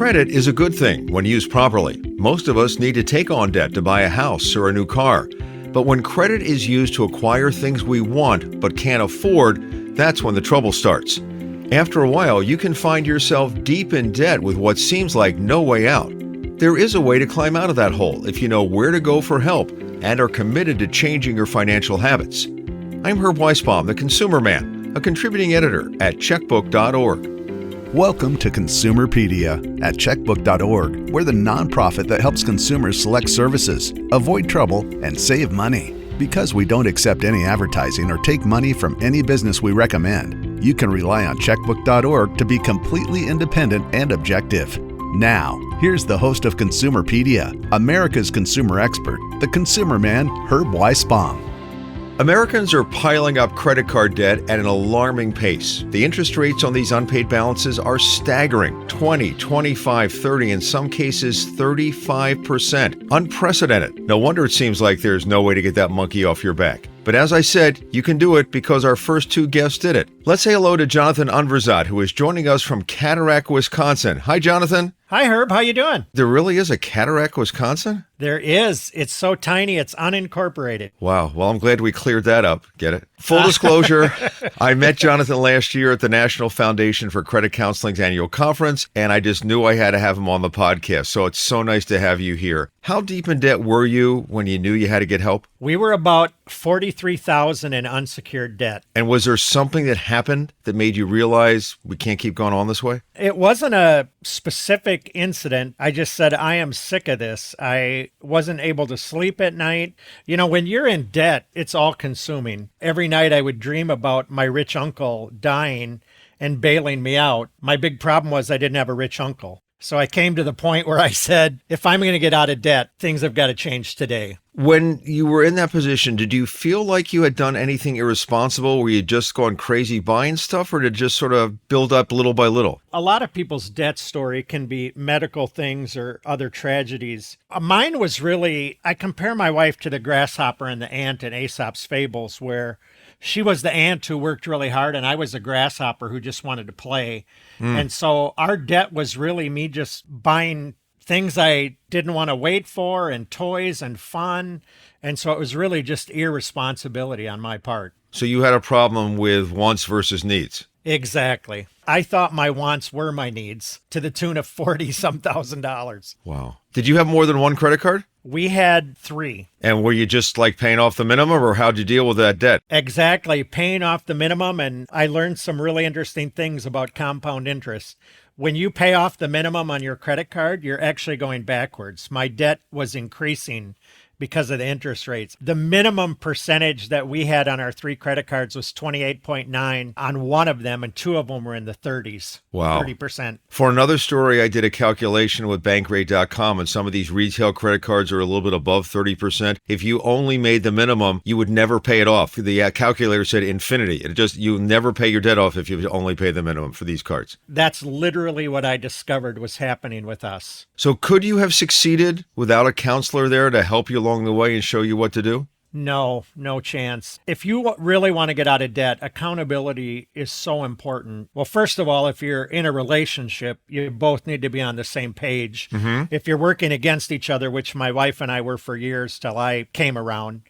Credit is a good thing when used properly. Most of us need to take on debt to buy a house or a new car. But when credit is used to acquire things we want but can't afford, that's when the trouble starts. After a while, you can find yourself deep in debt with what seems like no way out. There is a way to climb out of that hole if you know where to go for help and are committed to changing your financial habits. I'm Herb Weisbaum, the Consumer Man, a contributing editor at checkbook.org. Welcome to Consumerpedia at checkbook.org. We're the nonprofit that helps consumers select services, avoid trouble, and save money. Because we don't accept any advertising or take money from any business we recommend, you can rely on checkbook.org to be completely independent and objective. Now, here's the host of Consumerpedia, America's consumer expert, the consumer man, Herb Weisbaum. Americans are piling up credit card debt at an alarming pace. The interest rates on these unpaid balances are staggering: 20, 25, 30, in some cases 35%. Unprecedented. No wonder it seems like there's no way to get that monkey off your back. But as I said, you can do it because our first two guests did it. Let's say hello to Jonathan Unverzat, who is joining us from Cataract, Wisconsin. Hi, Jonathan. Hi, Herb. How you doing? There really is a Cataract, Wisconsin? There is. It's so tiny, it's unincorporated. Wow. Well, I'm glad we cleared that up. Get it? Full disclosure, I met Jonathan last year at the National Foundation for Credit Counseling's annual conference, and I just knew I had to have him on the podcast. So it's so nice to have you here. How deep in debt were you when you knew you had to get help? We were about $43,000 in unsecured debt. And was there something that happened that made you realize we can't keep going on this way? It wasn't a specific incident. I just said, I am sick of this. I wasn't able to sleep at night. You know, when you're in debt, it's all consuming. Every night I would dream about my rich uncle dying and bailing me out. My big problem was I didn't have a rich uncle. So I came to the point where I said, if I'm going to get out of debt, things have got to change today. When you were in that position, did you feel like you had done anything irresponsible? Were you just gone crazy buying stuff, or did it just sort of build up little by little? A lot of people's debt story can be medical things or other tragedies. Mine was really, I compare my wife to the grasshopper and the ant in Aesop's fables, where she was the ant who worked really hard and I was a grasshopper who just wanted to play. And so our debt was really me just buying things I didn't want to wait for, and toys and fun. And so it was really just irresponsibility on my part. So you had a problem with wants versus needs. Exactly. I thought my wants were my needs to the tune of $40-some thousand. Wow. Did you have more than one credit card? We had 3. And were you just like paying off the minimum, or how'd you deal with that debt? Exactly. Paying off the minimum. And I learned some really interesting things about compound interest. When you pay off the minimum on your credit card, you're actually going backwards. My debt was increasing because of the interest rates. The minimum percentage that we had on our 3 credit cards was 28.9 on one of them, and 2 of them were in the 30s. Wow. 30%. For another story, I did a calculation with Bankrate.com, and some of these retail credit cards are a little bit above 30%. If you only made the minimum, you would never pay it off. The calculator said infinity. It just, you never pay your debt off if you only pay the minimum for these cards. That's literally what I discovered was happening with us. So could you have succeeded without a counselor there to help you along the way and show you what to do? No chance. If you really want to get out of debt, accountability is so important. Well, first of all, if you're in a relationship, you both need to be on the same page. If you're working against each other, which my wife and I were for years till I came around.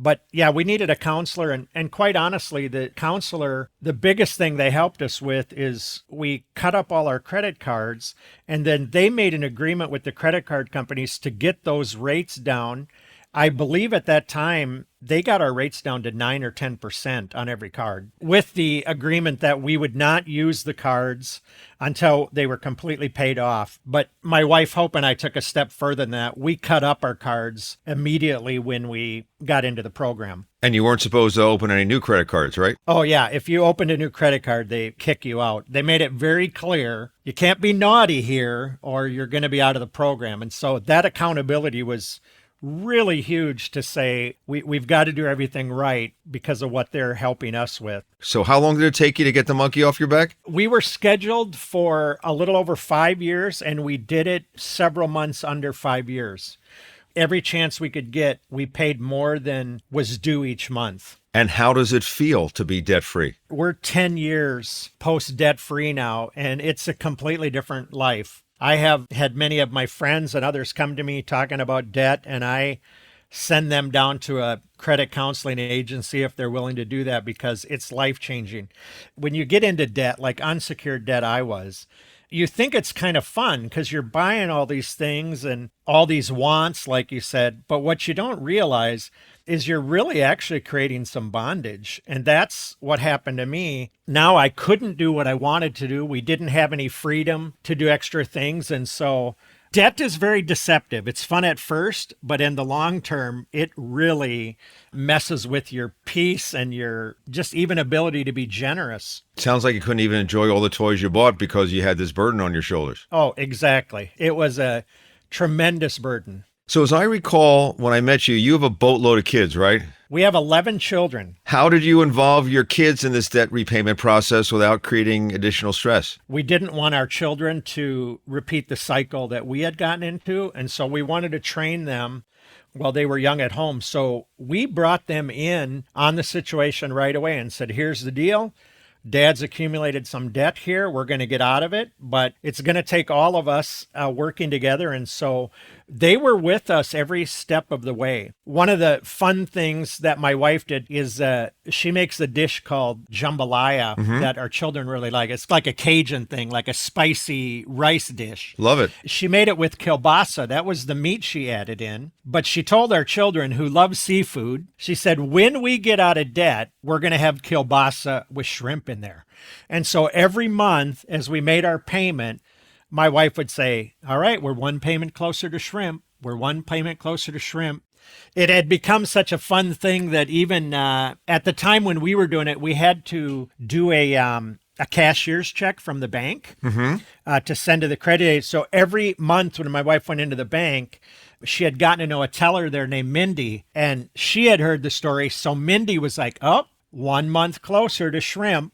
But yeah, we needed a counselor. And quite honestly, the counselor, the biggest thing they helped us with is we cut up all our credit cards, and then they made an agreement with the credit card companies to get those rates down. I believe at that time, they got our rates down to 9 or 10% on every card, with the agreement that we would not use the cards until they were completely paid off. But my wife Hope and I took a step further than that. We cut up our cards immediately when we got into the program. And you weren't supposed to open any new credit cards, right? Oh, yeah. If you opened a new credit card, they kick you out. They made it very clear. You can't be naughty here or you're going to be out of the program. And so that accountability was really huge to say we've got to do everything right because of what they're helping us with. So how long did it take you to get the monkey off your back? We were scheduled for a little over 5 years, and we did it several months under 5 years. Every chance we could get, we paid more than was due each month. And how does it feel to be debt-free? We're 10 years post-debt free now, and it's a completely different life. I have had many of my friends and others come to me talking about debt, and I send them down to a credit counseling agency if they're willing to do that, because it's life-changing. When you get into debt, like unsecured debt I was, you think it's kind of fun because you're buying all these things and all these wants, like you said. But what you don't realize is you're really actually creating some bondage. And that's what happened to me. Now I couldn't do what I wanted to do. We didn't have any freedom to do extra things. And so debt is very deceptive. It's fun at first, but in the long term, it really messes with your peace and your just even ability to be generous. Sounds like you couldn't even enjoy all the toys you bought because you had this burden on your shoulders. Oh, exactly. It was a tremendous burden. So as I recall, when I met you, you have a boatload of kids, right? We have 11 children. How did you involve your kids in this debt repayment process without creating additional stress? We didn't want our children to repeat the cycle that we had gotten into, and so we wanted to train them while they were young at home. So we brought them in on the situation right away and said, here's the deal. Dad's accumulated some debt here. We're going to get out of it, but it's going to take all of us working together. And so they were with us every step of the way. One of the fun things that my wife did is she makes a dish called jambalaya that our children really like. It's like a Cajun thing, like a spicy rice dish. Love it. She made it with kielbasa. That was the meat she added in. But she told our children who love seafood, she said, when we get out of debt, we're going to have kielbasa with shrimp in there. And so every month as we made our payment, my wife would say, all right, we're one payment closer to shrimp. We're one payment closer to shrimp. It had become such a fun thing that even at the time when we were doing it, we had to do a cashier's check from the bank to send to the credit aid. So every month when my wife went into the bank, she had gotten to know a teller there named Mindy, and she had heard the story. So Mindy was like, oh, 1 month closer to shrimp.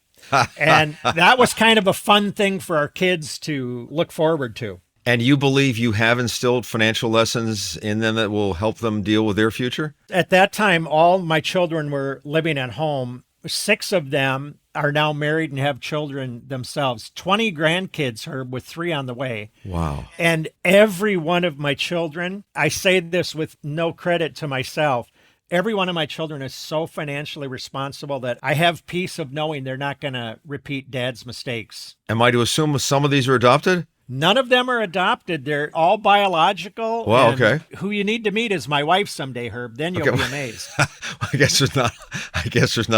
And that was kind of a fun thing for our kids to look forward to. And you believe you have instilled financial lessons in them that will help them deal with their future? At that time, all my children were living at home. 6 of them are now married and have children themselves. 20 grandkids, Herb, with 3 on the way. Wow. And every one of my children, I say this with no credit to myself, every one of my children is so financially responsible that I have peace of knowing they're not going to repeat dad's mistakes. Am I to assume some of these are adopted? None of them are adopted. They're all biological. Wow, and okay. Who you need to meet is my wife someday, Herb. Then you'll be amazed. I guess there's not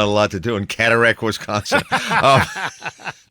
a lot to do in Cataract, Wisconsin.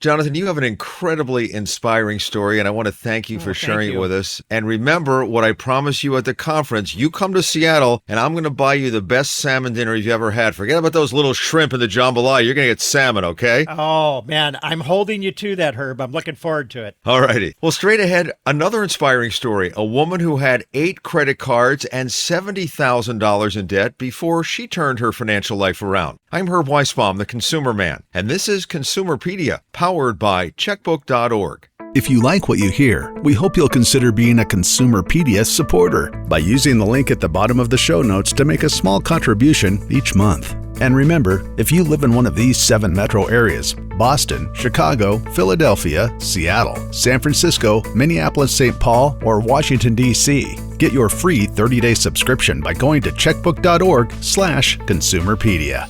Jonathan, you have an incredibly inspiring story, and I want to thank you for sharing it with us. And remember what I promised you at the conference. You come to Seattle, and I'm going to buy you the best salmon dinner you've ever had. Forget about those little shrimp in the jambalaya. You're going to get salmon, okay? Oh, man, I'm holding you to that, Herb. I'm looking forward to it. All righty. Well, straight ahead, another inspiring story. A woman who had 8 credit cards and $70,000 in debt before she turned her financial life around. I'm Herb Weisbaum, the Consumer Man, and this is Consumerpedia, powered by checkbook.org. If you like what you hear, we hope you'll consider being a Consumerpedia supporter by using the link at the bottom of the show notes to make a small contribution each month. And remember, if you live in one of these 7 metro areas, Boston, Chicago, Philadelphia, Seattle, San Francisco, Minneapolis, St. Paul, or Washington, D.C., get your free 30-day subscription by going to checkbook.org/Consumerpedia.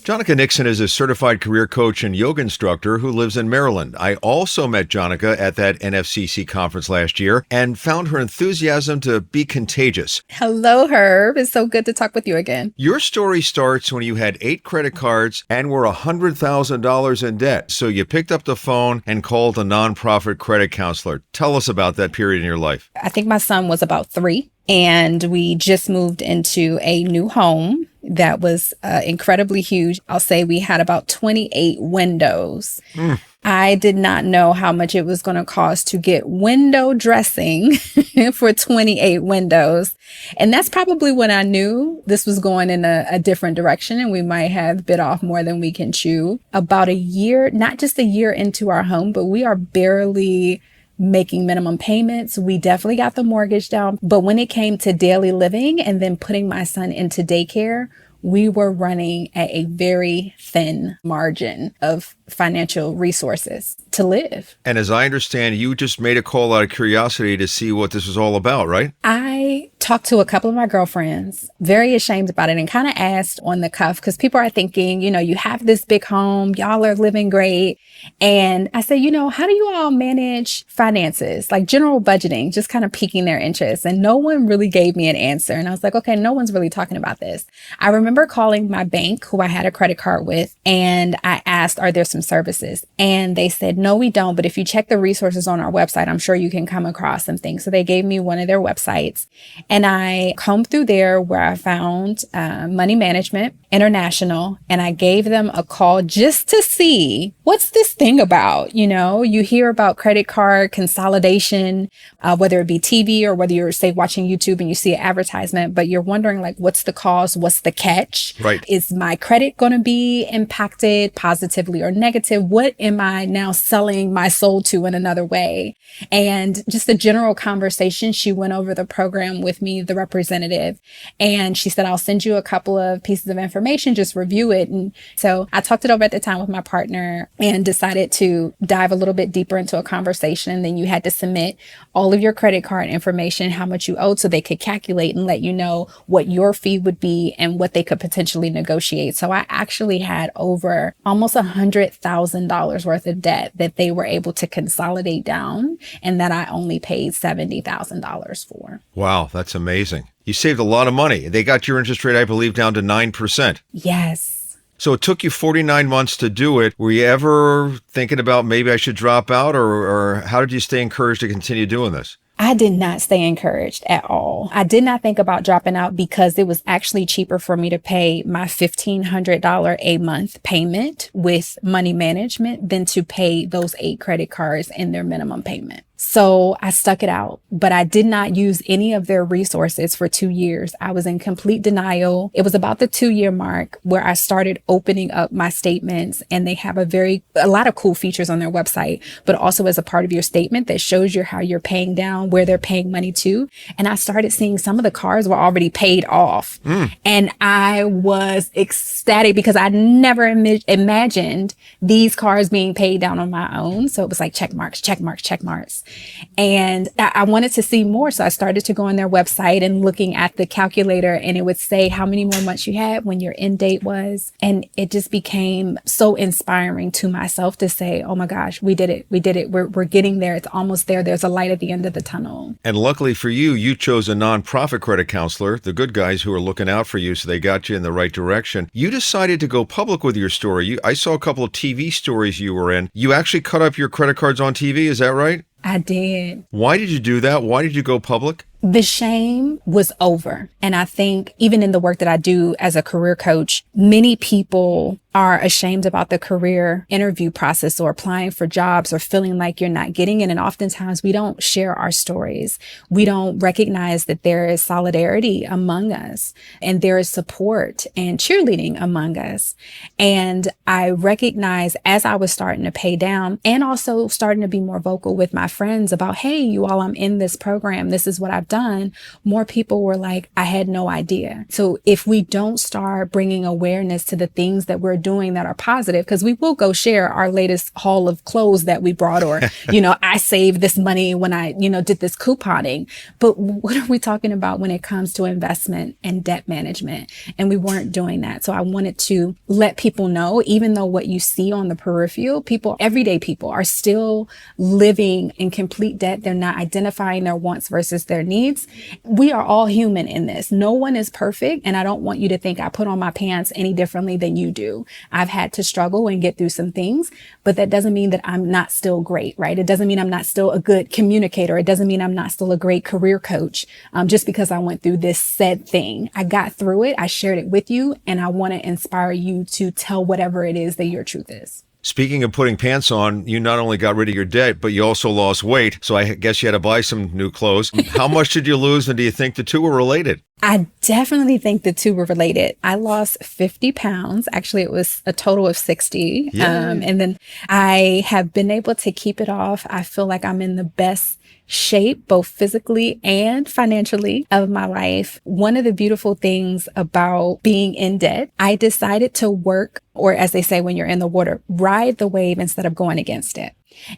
Jonica Nixon is a certified career coach and yoga instructor who lives in Maryland. I also met Jonica at that NFCC conference last year and found her enthusiasm to be contagious. Hello, Herb. It's so good to talk with you again. Your story starts when you had 8 credit cards and were $100,000 in debt. So you picked up the phone and called a nonprofit credit counselor. Tell us about that period in your life. I think my son was about 3, and we just moved into a new home that was incredibly huge. I'll say we had about 28 windows. I did not know how much it was going to cost to get window dressing for 28 windows. And that's probably when I knew this was going in a different direction and we might have bit off more than we can chew. About a year, not just a year into our home, but we are barely making minimum payments. We definitely got the mortgage down. But when it came to daily living and then putting my son into daycare, we were running at a very thin margin of financial resources to live. And as I understand, you just made a call out of curiosity to see what this was all about, right? I talked to a couple of my girlfriends, very ashamed about it, and kind of asked on the cuff, because people are thinking, you have this big home, y'all are living great. And I said, how do you all manage finances, like general budgeting, just kind of piquing their interest? And no one really gave me an answer. And I was like, okay, no one's really talking about this. I remember calling my bank, who I had a credit card with, and I asked, are there some services? And they said, no, we don't. But if you check the resources on our website, I'm sure you can come across some things. So they gave me one of their websites, and I combed through there where I found Money Management International, and I gave them a call just to see, what's this thing about? You hear about credit card consolidation, whether it be TV or whether you're, say, watching YouTube and you see an advertisement, but you're wondering, like, what's the cause? What's the catch? Right. Is my credit going to be impacted positively or negative? What am I now selling my soul to in another way? And just a general conversation. She went over the program with me, the representative, and she said, I'll send you a couple of pieces of information, just review it. And so I talked it over at the time with my partner and decided to dive a little bit deeper into a conversation. Then you had to submit all of your credit card information, how much you owed, so they could calculate and let you know what your fee would be and what they could potentially negotiate. So I actually had over almost $100,000 worth of debt that they were able to consolidate down, and that I only paid $70,000 for. Wow, that's amazing. You saved a lot of money. They got your interest rate, I believe, down to 9%. Yes. So it took you 49 months to do it. Were you ever thinking about maybe I should drop out, or how did you stay encouraged to continue doing this? I did not stay encouraged at all. I did not think about dropping out because it was actually cheaper for me to pay my $1,500 a month payment with Money Management than to pay those 8 credit cards and their minimum payment. So I stuck it out, but I did not use any of their resources for 2 years. I was in complete denial. It was about the 2-year mark where I started opening up my statements, and they have a lot of cool features on their website, but also as a part of your statement that shows you how you're paying down, where they're paying money to. And I started seeing some of the cards were already paid off. And I was ecstatic because I never imagined these cards being paid down on my own. So it was like check marks, check marks, check marks. And I wanted to see more. So I started to go on their website and looking at the calculator, and it would say how many more months you had, when your end date was. And it just became so inspiring to myself to say, oh my gosh, we did it. We did it. We're getting there. It's almost there. There's a light at the end of the tunnel. And luckily for you, you chose a nonprofit credit counselor, the good guys who are looking out for you, so they got you in the right direction. You decided to go public with your story. I saw a couple of TV stories you were in. You actually cut up your credit cards on TV, is that right? I did. Why did you do that? Why did you go public? The shame was over. And I think even in the work that I do as a career coach, many people are ashamed about the career interview process or applying for jobs or feeling like you're not getting it. And oftentimes we don't share our stories. We don't recognize that there is solidarity among us and there is support and cheerleading among us. And I recognize as I was starting to pay down and also starting to be more vocal with my friends about, hey, you all, I'm in this program. This is what I've done. More people were like, I had no idea. So if we don't start bringing awareness to the things that we're doing that are positive, because we will go share our latest haul of clothes that we brought, or, I saved this money when I, did this couponing. But what are we talking about when it comes to investment and debt management? And we weren't doing that. So I wanted to let people know, even though what you see on the peripheral, everyday people are still living in complete debt. They're not identifying their wants versus their needs. We are all human in this. No one is perfect. And I don't want you to think I put on my pants any differently than you do. I've had to struggle and get through some things, but that doesn't mean that I'm not still great, right? It doesn't mean I'm not still a good communicator. It doesn't mean I'm not still a great career coach. Just because I went through this said thing, I got through it. I shared it with you, and I want to inspire you to tell whatever it is that your truth is. Speaking of putting pants on, you not only got rid of your debt, but you also lost weight. So I guess you had to buy some new clothes. How much did you lose, and do you think the two were related? I definitely think the two were related. I lost 50 pounds. Actually, it was a total of 60. Yay. And then I have been able to keep it off. I feel like I'm in the best shape, both physically and financially, of my life. One of the beautiful things about being in debt, I decided to work, or as they say when you're in the water, ride the wave instead of going against it.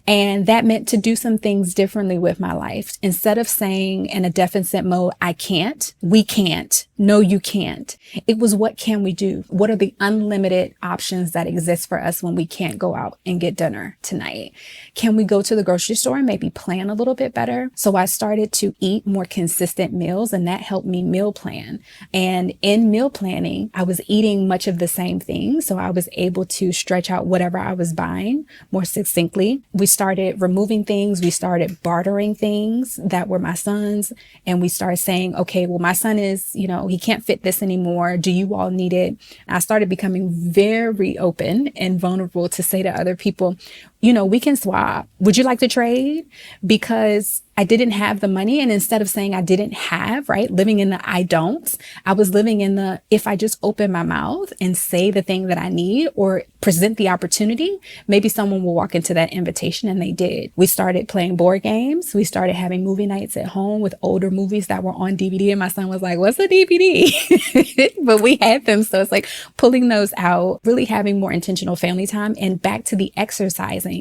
And that meant to do some things differently with my life. Instead of saying in a deficit mode, I can't, we can't, no, you can't. It was, what can we do? What are the unlimited options that exist for us when we can't go out and get dinner tonight? Can we go to the grocery store and maybe plan a little bit better? So I started to eat more consistent meals, and that helped me meal plan. And in meal planning, I was eating much of the same thing. So I was able to stretch out whatever I was buying more succinctly. We started removing things. We started bartering things that were my son's. And we started saying, okay, well, my son is, he can't fit this anymore. Do you all need it? I started becoming very open and vulnerable to say to other people, we can swap. Would you like to trade? Because I didn't have the money. And instead of saying I didn't have, right, living in the I don't, I was living in the, if I just open my mouth and say the thing that I need or present the opportunity, maybe someone will walk into that invitation, and they did. We started playing board games. We started having movie nights at home with older movies that were on DVD. And my son was like, what's a DVD? But we had them. So it's like pulling those out, really having more intentional family time. And back to the exercising.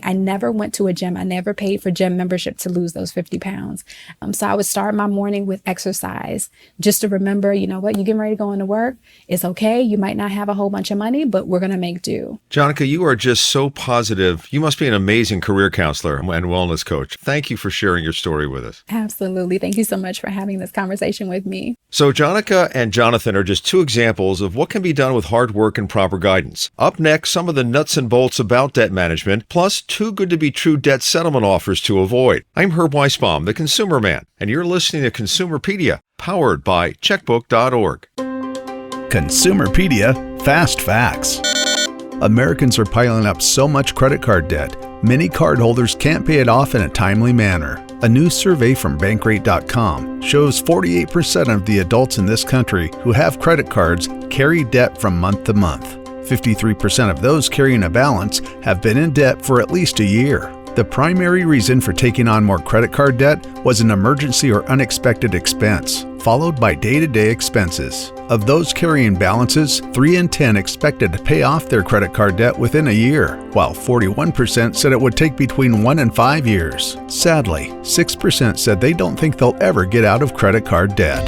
I never went to a gym. I never paid for gym membership to lose those 50 pounds. So I would start my morning with exercise just to remember, you know what, you're getting ready to go into work. It's okay. You might not have a whole bunch of money, but we're going to make do. Jonica, you are just so positive. You must be an amazing career counselor and wellness coach. Thank you for sharing your story with us. Absolutely. Thank you so much for having this conversation with me. So Jonica and Jonathan are just two examples of what can be done with hard work and proper guidance. Up next, some of the nuts and bolts about debt management, plus too good to be true debt settlement offers to avoid. I'm Herb Weisbaum, the Consumer Man, and you're listening to Consumerpedia, powered by checkbook.org. Consumerpedia Fast Facts. Americans are piling up so much credit card debt, many cardholders can't pay it off in a timely manner. A new survey from Bankrate.com shows 48% of the adults in this country who have credit cards carry debt from month to month. 53% of those carrying a balance have been in debt for at least a year. The primary reason for taking on more credit card debt was an emergency or unexpected expense, followed by day-to-day expenses. Of those carrying balances, 3 in 10 expected to pay off their credit card debt within a year, while 41% said it would take between 1 and 5 years. Sadly, 6% said they don't think they'll ever get out of credit card debt.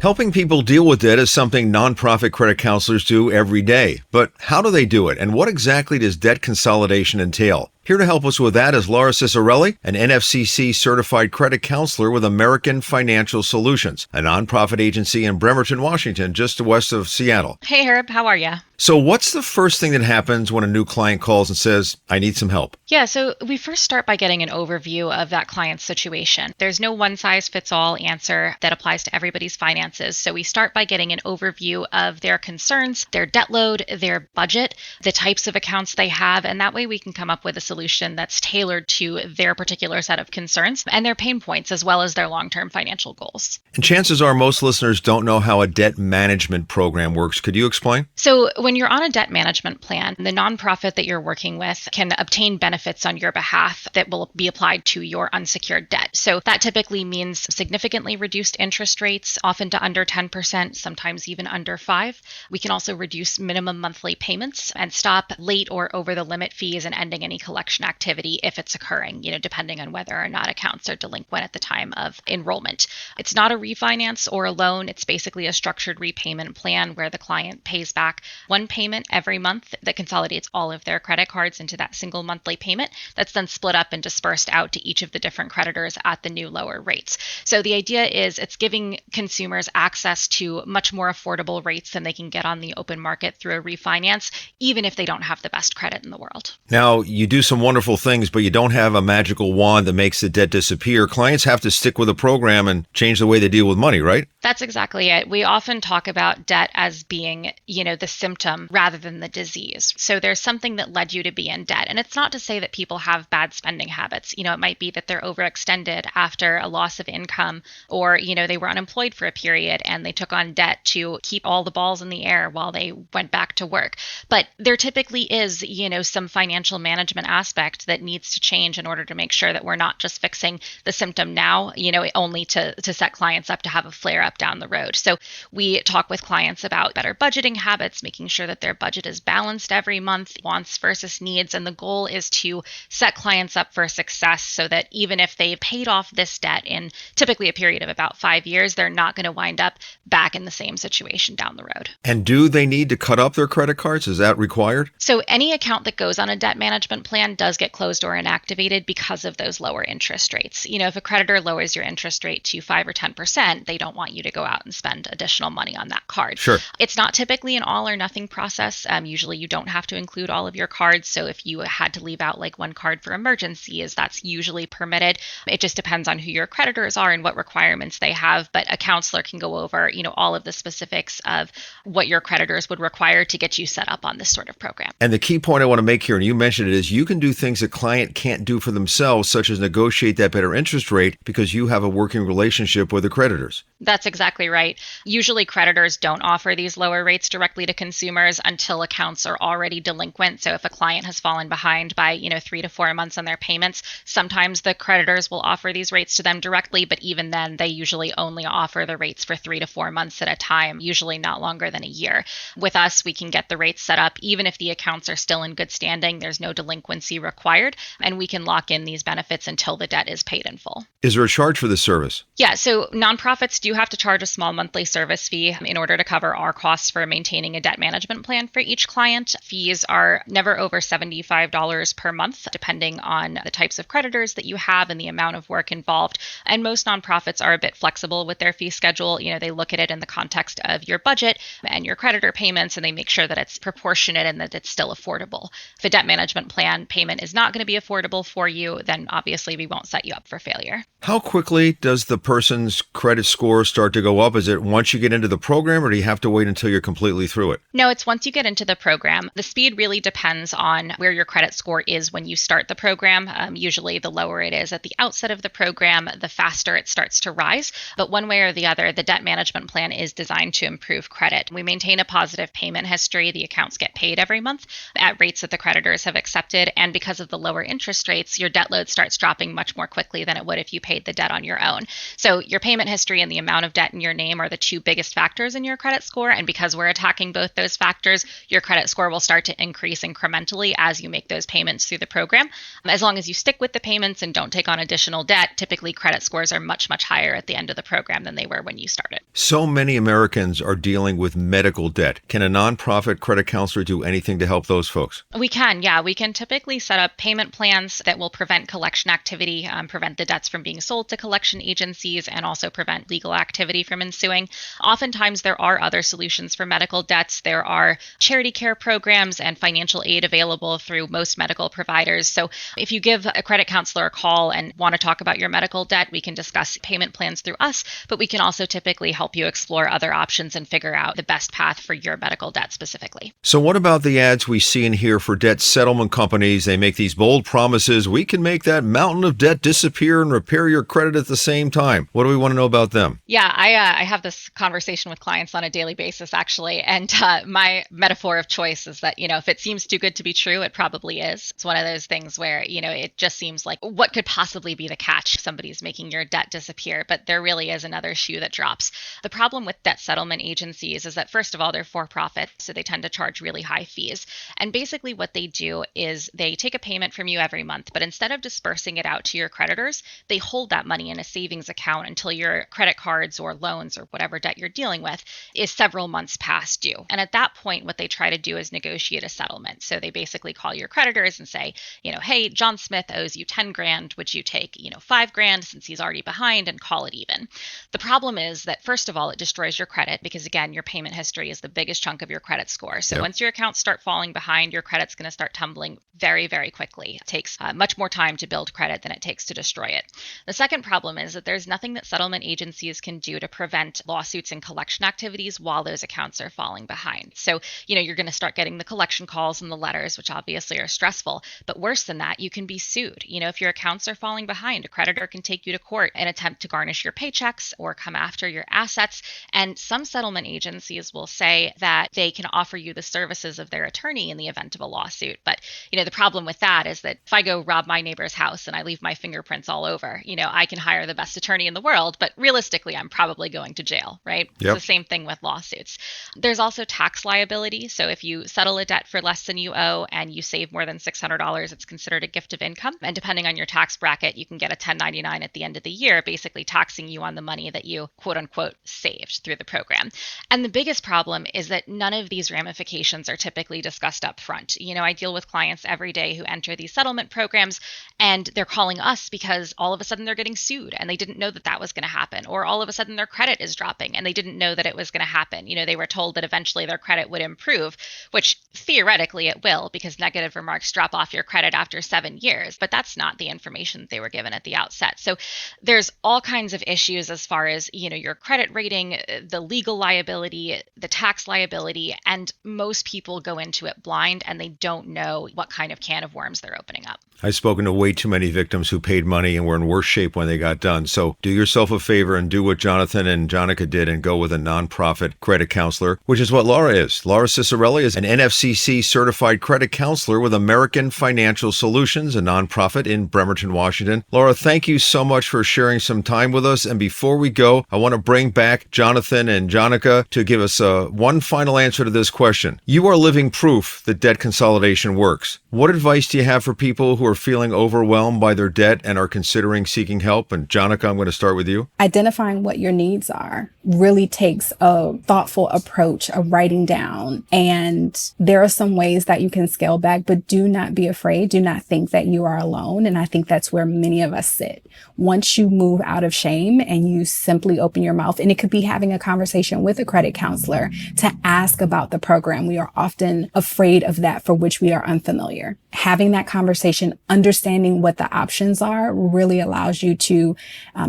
Helping people deal with debt is something nonprofit credit counselors do every day. But how do they do it? And what exactly does debt consolidation entail? Here to help us with that is Laura Cicerelli, an NFCC certified credit counselor with American Financial Solutions, a nonprofit agency in Bremerton, Washington, just west of Seattle. Hey, Herb, how are you? So what's the first thing that happens when a new client calls and says, I need some help? Yeah, so we first start by getting an overview of that client's situation. There's no one-size-fits-all answer that applies to everybody's finances. So we start by getting an overview of their concerns, their debt load, their budget, the types of accounts they have, and that way we can come up with a solution that's tailored to their particular set of concerns and their pain points, as well as their long-term financial goals. And chances are most listeners don't know how a debt management program works. Could you explain? So when you're on a debt management plan, the nonprofit that you're working with can obtain benefits on your behalf that will be applied to your unsecured debt. So that typically means significantly reduced interest rates, often to under 10%, sometimes even under 5%. We can also reduce minimum monthly payments and stop late or over the limit fees and ending any collection activity if it's occurring, depending on whether or not accounts are delinquent at the time of enrollment. It's not a refinance or a loan. It's basically a structured repayment plan where the client pays back one payment every month that consolidates all of their credit cards into that single monthly payment that's then split up and dispersed out to each of the different creditors at the new lower rates. So the idea is it's giving consumers access to much more affordable rates than they can get on the open market through a refinance, even if they don't have the best credit in the world. Now, you do some wonderful things, but you don't have a magical wand that makes the debt disappear. Clients have to stick with a program and change the way they deal with money, right? That's exactly it. We often talk about debt as being, the symptom rather than the disease. So there's something that led you to be in debt. And it's not to say that people have bad spending habits. It might be that they're overextended after a loss of income, or, they were unemployed for a period and they took on debt to keep all the balls in the air while they went back to work. But there typically is, some financial management aspect that needs to change in order to make sure that we're not just fixing the symptom now, only to set clients up to have a flare up down the road. So we talk with clients about better budgeting habits, making sure that their budget is balanced every month, wants versus needs. And the goal is to set clients up for success so that even if they've paid off this debt in typically a period of about 5 years, they're not going to wind up back in the same situation down the road. And do they need to cut up their credit cards? Is that required? So any account that goes on a debt management plan does get closed or inactivated because of those lower interest rates. If a creditor lowers your interest rate to 5 or 10%, they don't want you to go out and spend additional money on that card. Sure. It's not typically an all or nothing process. Usually you don't have to include all of your cards. So if you had to leave out like one card for emergencies, that's usually permitted. It just depends on who your creditors are and what requirements they have. But a counselor can go over, all of the specifics of what your creditors would require to get you set up on this sort of program. And the key point I want to make here, and you mentioned it, is you can do things a client can't do for themselves, such as negotiate that better interest rate because you have a working relationship with the creditors. That's exactly right. Usually creditors don't offer these lower rates directly to consumers until accounts are already delinquent. So if a client has fallen behind by, 3 to 4 months on their payments, sometimes the creditors will offer these rates to them directly, but even then they usually only offer the rates for 3 to 4 months at a time, usually not longer than a year. With us, we can get the rates set up even if the accounts are still in good standing. There's no delinquency required, and we can lock in these benefits until the debt is paid in full. Is there a charge for this service? Yeah, so nonprofits do have to charge a small monthly service fee in order to cover our costs for maintaining a debt management plan for each client. Fees are never over $75 per month, depending on the types of creditors that you have and the amount of work involved. And most nonprofits are a bit flexible with their fee schedule. They look at it in the context of your budget and your creditor payments, and they make sure that it's proportionate and that it's still affordable. If a debt management plan payment is not going to be affordable for you, then obviously we won't set you up for failure. How quickly does the person's credit score start to go up? Is it once you get into the program, or do you have to wait until you're completely through it? No, it's once you get into the program. The speed really depends on where your credit score is when you start the program. Usually the lower it is at the outset of the program, the faster it starts to rise. But one way or the other, the debt management plan is designed to improve credit. We maintain a positive payment history. The accounts get paid every month at rates that the creditors have accepted. And because of the lower interest rates, your debt load starts dropping much more quickly than it would if you paid the debt on your own. So your payment history and the amount of debt in your name are the two biggest factors in your credit score. And because we're attacking both those factors, your credit score will start to increase incrementally as you make those payments through the program. As long as you stick with the payments and don't take on additional debt, typically credit scores are much, much higher at the end of the program than they were when you started. So many Americans are dealing with medical debt. Can a nonprofit credit counselor do anything to help those folks? We can, yeah. We can typically set up payment plans that will prevent collection activity, prevent the debts from being sold to collection agencies, and also prevent legal activity from ensuing. Oftentimes, there are other solutions for medical debts. There are charity care programs and financial aid available through most medical providers. So if you give a credit counselor a call and want to talk about your medical debt, we can discuss payment plans through us, but we can also typically help you explore other options and figure out the best path for your medical debt specifically. So what about the ads we see and hear for debt settlement companies? They make these bold promises. We can make that mountain of debt disappear and repair your credit at the same time. What do we want to know about them? Yeah, I have this conversation with clients on a daily basis, actually. And my metaphor of choice is that, if it seems too good to be true, it probably is. It's one of those things where, it just seems like what could possibly be the catch? Somebody's making your debt disappear, but there really is another shoe that drops. The problem with debt settlement agencies is that, first of all, they're for profit, so they tend to charge really high fees. And basically what they do is they take a payment from you every month, but instead of dispersing it out to your creditors, they hold that money in a savings account until your credit cards or loans or whatever debt you're dealing with is several months past due. And at that point, what they try to do is negotiate a settlement. So they basically call your creditors and say, hey, John Smith owes you 10 grand. Would you take, 5 grand since he's already behind and call it even? The problem is that, first of all, it destroys your credit because, again, your payment history is the biggest chunk of your credit score. So once your accounts start falling behind, your credit's going to start tumbling very very, very quickly. It takes much more time to build credit than it takes to destroy it. The second problem is that there's nothing that settlement agencies can do to prevent lawsuits and collection activities while those accounts are falling behind. So, you're going to start getting the collection calls and the letters, which obviously are stressful. But worse than that, you can be sued. If your accounts are falling behind, a creditor can take you to court and attempt to garnish your paychecks or come after your assets. And some settlement agencies will say that they can offer you the services of their attorney in the event of a lawsuit. But, the problem with that is that if I go rob my neighbor's house and I leave my fingerprints all over, I can hire the best attorney in the world, but realistically, I'm probably going to jail, right? Yep. It's the same thing with lawsuits. There's also tax liability. So if you settle a debt for less than you owe and you save more than $600, it's considered a gift of income. And depending on your tax bracket, you can get a 1099 at the end of the year, basically taxing you on the money that you quote unquote saved through the program. And the biggest problem is that none of these ramifications are typically discussed up front. I deal with clients every day who enter these settlement programs and they're calling us because all of a sudden they're getting sued and they didn't know that that was going to happen. Or all of a sudden their credit is dropping and they didn't know that it was going to happen. They were told that eventually their credit would improve, which theoretically it will because negative remarks drop off your credit after 7 years. But that's not the information that they were given at the outset. So there's all kinds of issues as far as, your credit rating, the legal liability, the tax liability, and most people go into it blind and they don't know what kind of can of worms they're opening up. I've spoken to way too many victims who paid money and were in worse shape when they got done. So do yourself a favor and do what Jonathan and Jonica did and go with a nonprofit credit counselor, which is what Laura is. Laura Cicerelli is an NFCC certified credit counselor with American Financial Solutions, a nonprofit in Bremerton, Washington. Laura, thank you so much for sharing some time with us. And before we go, I want to bring back Jonathan and Jonica to give us one final answer to this question. You are living proof that debt consolidation works. What advice do you have for people who are feeling overwhelmed by their debt and are considering seeking help? And Jonica, I'm going to start with you. Identifying what your needs are really takes a thoughtful approach of writing down. And there are some ways that you can scale back, but do not be afraid. Do not think that you are alone. And I think that's where many of us sit. Once you move out of shame and you simply open your mouth, and it could be having a conversation with a credit counselor to ask about the program. We are often afraid of that for which we are unfamiliar. Having that conversation, understanding what the options are, really allows you to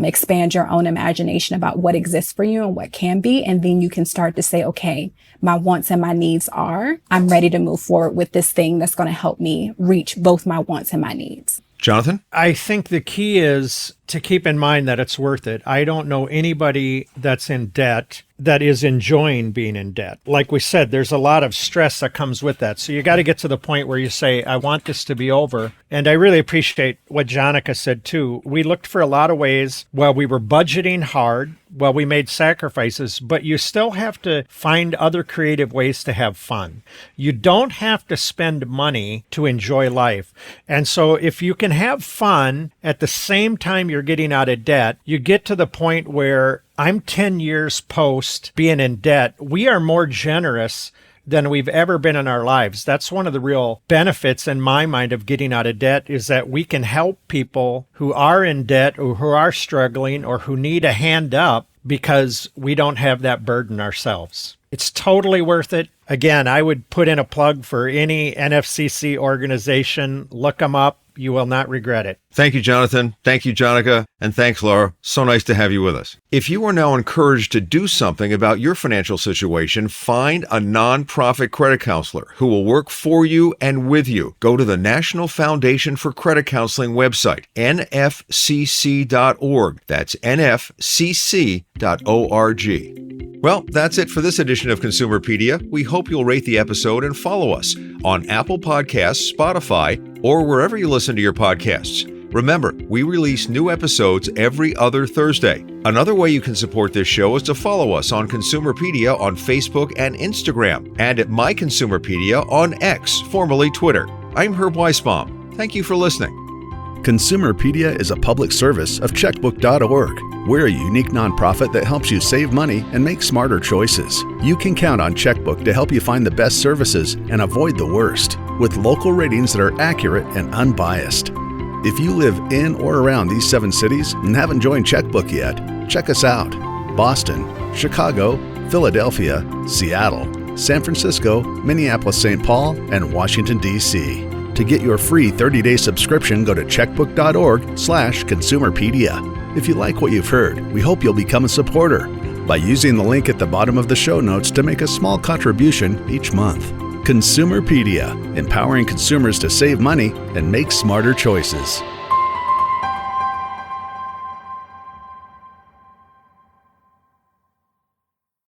expand your own imagination about what exists for you and what can be. And then you can start to say, okay, my wants and my needs are, I'm ready to move forward with this thing that's going to help me reach both my wants and my needs. Jonathan? I think the key is to keep in mind that it's worth it. I don't know anybody that's in debt that is enjoying being in debt. Like we said, there's a lot of stress that comes with that. So you got to get to the point where you say, I want this to be over. And I really appreciate what Jonica said too. We looked for a lot of ways while we were budgeting hard, while we made sacrifices, but you still have to find other creative ways to have fun. You don't have to spend money to enjoy life. And so if you can have fun at the same time you're getting out of debt, you get to the point where I'm 10 years post being in debt. We are more generous than we've ever been in our lives. That's one of the real benefits in my mind of getting out of debt, is that we can help people who are in debt or who are struggling or who need a hand up because we don't have that burden ourselves. It's totally worth it. Again, I would put in a plug for any NFCC organization. Look them up. You will not regret it. Thank you, Jonathan. Thank you, Jonica. And thanks, Laura. So nice to have you with us. If you are now encouraged to do something about your financial situation, find a nonprofit credit counselor who will work for you and with you. Go to the National Foundation for Credit Counseling website, nfcc.org. That's nfcc.org. Well, that's it for this edition of Consumerpedia. We hope you'll rate the episode and follow us on Apple Podcasts, Spotify, or wherever you listen to your podcasts. Remember, we release new episodes every other Thursday. Another way you can support this show is to follow us on Consumerpedia on Facebook and Instagram, and at My Consumerpedia on X, formerly Twitter. I'm Herb Weisbaum. Thank you for listening. Consumerpedia is a public service of checkbook.org. We're a unique nonprofit that helps you save money and make smarter choices. You can count on Checkbook to help you find the best services and avoid the worst, with local ratings that are accurate and unbiased. If you live in or around these 7 cities and haven't joined Checkbook yet, check us out. Boston, Chicago, Philadelphia, Seattle, San Francisco, Minneapolis, St. Paul, and Washington, D.C. To get your free 30-day subscription, go to checkbook.org/consumerpedia. If you like what you've heard, we hope you'll become a supporter by using the link at the bottom of the show notes to make a small contribution each month. Consumerpedia, empowering consumers to save money and make smarter choices.